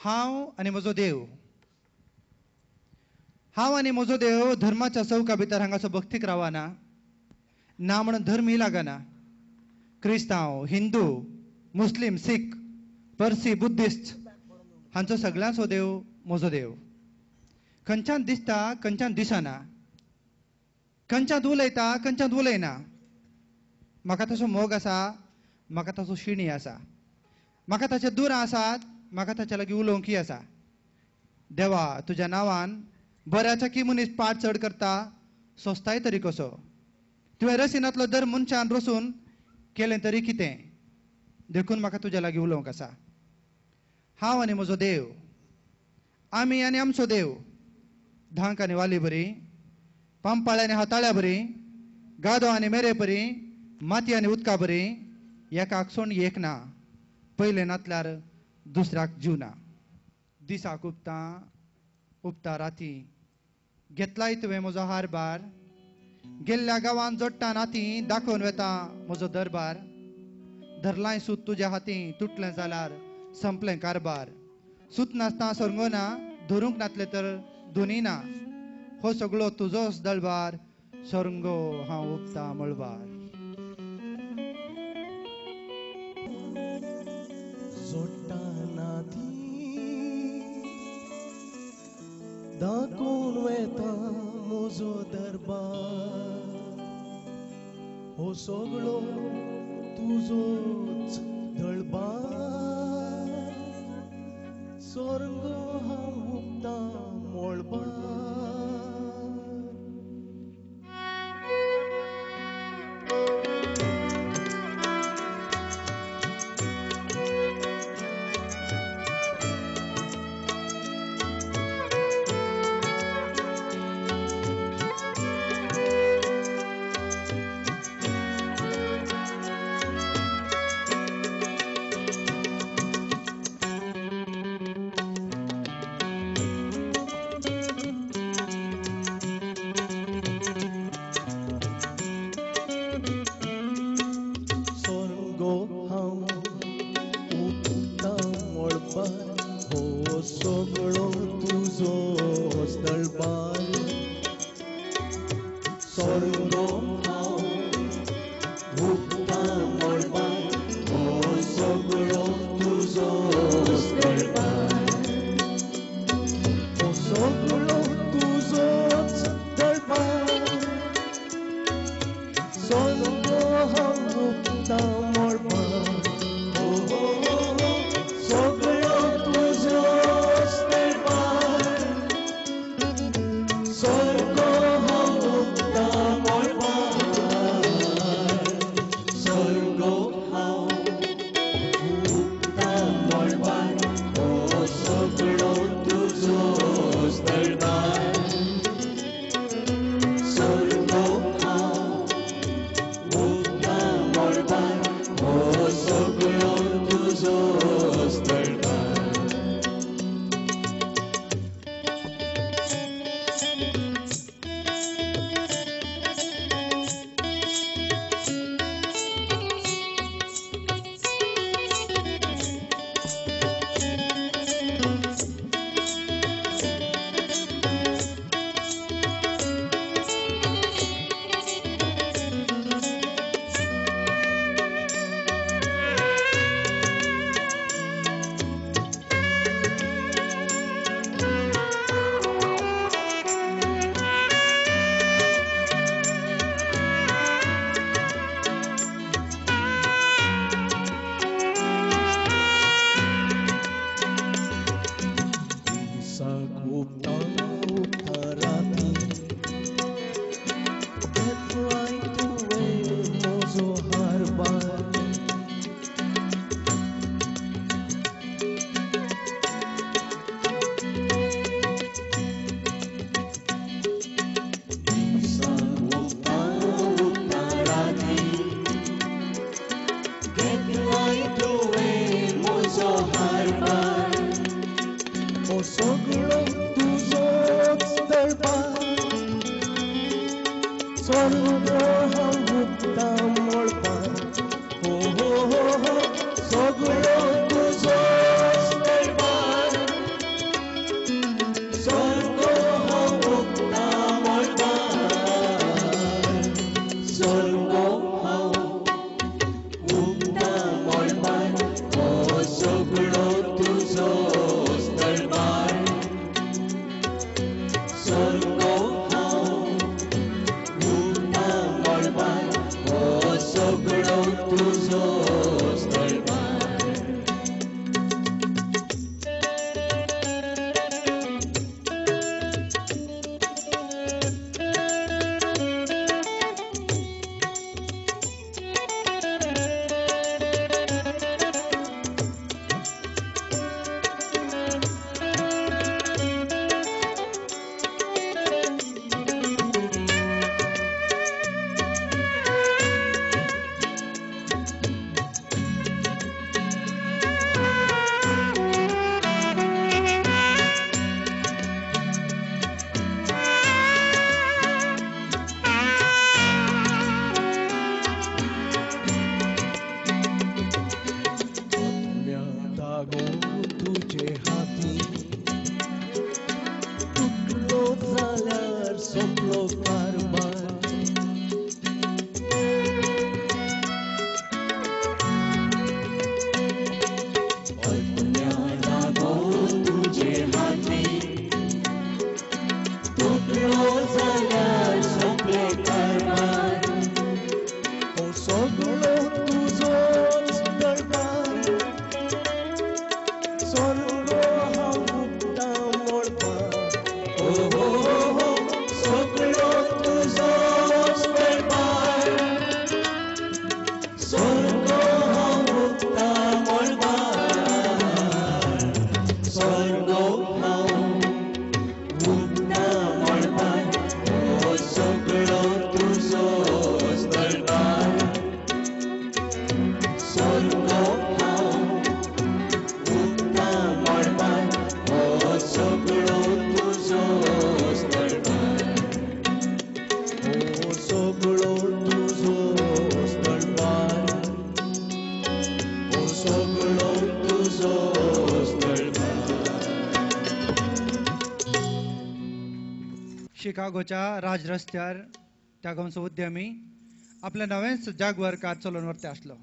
हांव आनी म्हजो देव. हांव आनी म्हजो देव धर्माच्या चौका भितर हांगासर भक्तीक रावना ना म्हणून धर्मी लागना. क्रिस्तांव, हिंदू, मुस्लीम, सीख, पर्सी, बुद्धिस्ट हांचो सगळ्यांचो देव म्हजो देव. खंयच्यान दिसता खंयच्यान दिसना, खंयच्यान उलयता खंयच्यान उलयना. म्हाका ताचो मोग आसा, म्हाका ताचो शिणी आसा. म्हाका ताचे दुरां आसात, म्हाका ताचे लागीं उलोवंकय आसा. देवा, तुज्या नांवान बऱ्याच्या की मनीस पाट चड करता, सोंसताय तरी कसो. तुवें रसिनांतलो दर मनशान रसून केलें तरी कितें. देखून म्हाका तुज्या लागीं उलोवंक आसा. हांव आनी म्हजो देव, आमी आनी आमचो देव, धांक आनी वाली बरी, पांपाळे आनी हाताळ्या बरी, गादो आनी मेरे बरी, माती आनी उदका बरी, एकाक सोड एक ना, पयले नातल्यार दुसऱ्याक जीव ना. दिसाक उपता राती, घेतलाय तुवें म्हजो हारबार, गेल्ल्या गांवांत जोडटा नाती, दाखोवन वेता म्हजो दरबार. धरलाय सूत तुज्या हाती, तुटलें जाल्यार संपलें कारबार. सूत नासता सोरंगो ना, धरूंक नातले तर दोनी ना. हो सगळो तुजोच दळबार, सोरंगो हांव उपता मळबार. जोडटा नाती, दाखोवन वेता म्हजो दरबार. हो सगळो तुजोच दळबार, सोरंगो हांव उपता मळबार. हो सगळो तुजोच दळबार, सोरंगो हांव उपता मळबार. हो सगळो तुजोच दळबार, हो सगळो तुजोच दळबार, सोरंगो हांव उपता मळबार. भुकता मळबार हो सगळो तुजोच दरबार स्वर्गो हांव भुकता मळबार हो सगळो तुजोच दरबार तुझे हाती तुटलो जाल्यार सोंपलो कारभार तुझे हाती तुटलो जाल्यार सोंपलो कारभार हो सगळो तुजोच दरबार स्वर्गो हांव भुकता मळबार हो सगळो तुजोच दरबार स्वर्गो हांव भुकता मळबार स्वर्गो हांव भुकता मळबार हो सगळो तुजोच दरबार स्वर्गो हांव भुकता मळबार हो सगळो तुजोच दरबार हो सगळो तुजोच दरबार हो सगळो तुजोच दरबार शिकागोच्या राज रस्त्यार त्या गांवचो उद्यमी आपल्या नवेंच जागवार कार चलोवन वरते आसलो.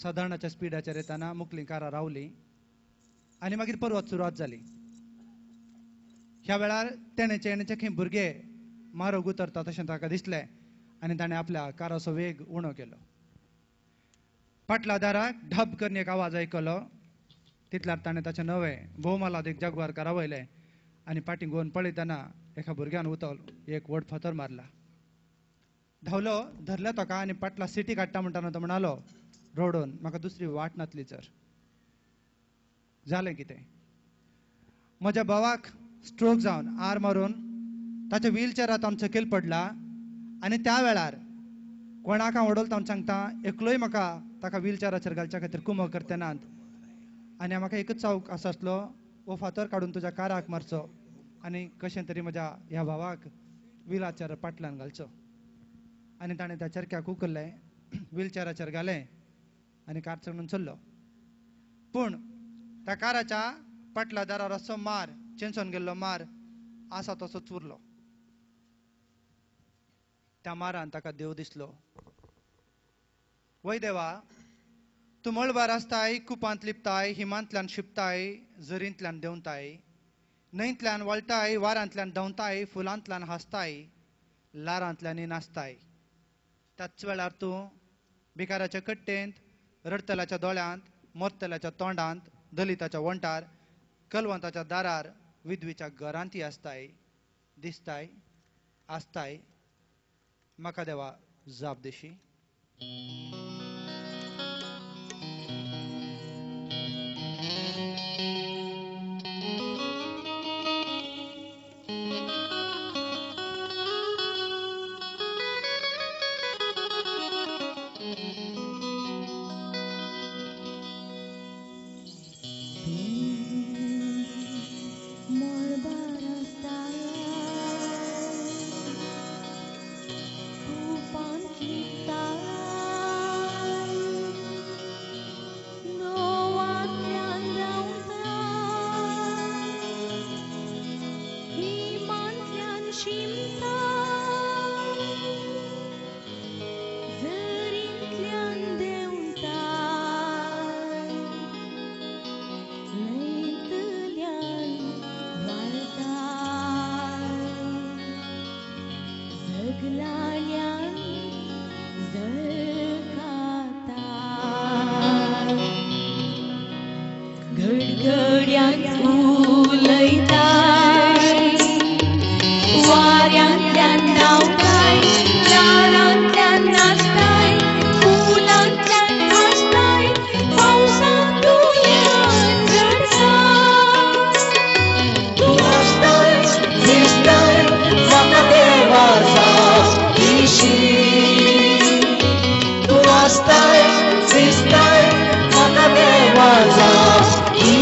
साधारणाच्या स्पिडाचेर येताना मुखली कारां रावली आनी मागीर परवत सुरवात जाली. ह्या वेळार तेणेचे खंय भुरगे मारोग उतरता तशें ताका दिसलें आनी ताणें आपल्या काराचो वेग उणो केलो. फाटल्या दाराक ढब करून एक आवाज आयकलो. तितल्यार ताणें ताचें नवें भोवमालादीक जागवार कार आवयलें आनी फाटीं घुंवन पळयतना एका भुरग्यान उतोल एक व्हड फातर मारला. धांवलो धरलो ताका आनी फाटला सिटी काडटा म्हणटाना तो म्हणालो रोडून म्हाका दुसरी वाट नासली सर. जालें कितें? म्हज्या भावाक स्ट्रोक जावन आर मारून ताच्या व्हीलचॅरांत हांव सकयल पडला आनी त्या वेळार कोणाक हांव ओडोलता हांव सांगता एकलोय म्हाका ताका व्हीलचॅराचेर घालच्या खातीर कुमो करतेनात आनी म्हाका एकच चावक आसा आसलो हो फातर काडून तुज्या काराक मारचो आनी कशें तरी म्हज्या ह्या भावाक व्हिलाचेर फाटल्यान घालचो. आनी ताणें त्या चरख्याक उखल्लें व्हीलचॅराचेर घालें आनी कार चडून चल्लो. पूण त्या काराच्या फाटल्या दारार असो मार चिंचोन गेल्लो मार आसा तसोच उरलो. त्या मारान ताका देव दिसलो. वय देवा, तूं मळबार आसताय, कुपांत लिपताय, हिमांतल्यान शिंपताय, झरींतल्यान देंवताय, न्हंयतल्यान वळटाय, वारांतल्यान धांवताय, फुलांतल्यान हांसताय, लारांतल्यान नाचताय. त्याच वेळार तूं भिकाराच्या कट्टेंत, रडतल्याच्या दोळ्यांत, मरतल्याच्या तोंडांत, दलिताच्या वंटार, कलवंताच्या दारार, विधवीच्या घरांतय आसताय, दिसताय, आसताय. म्हाका देवा जाप दिशी.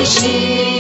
खुशी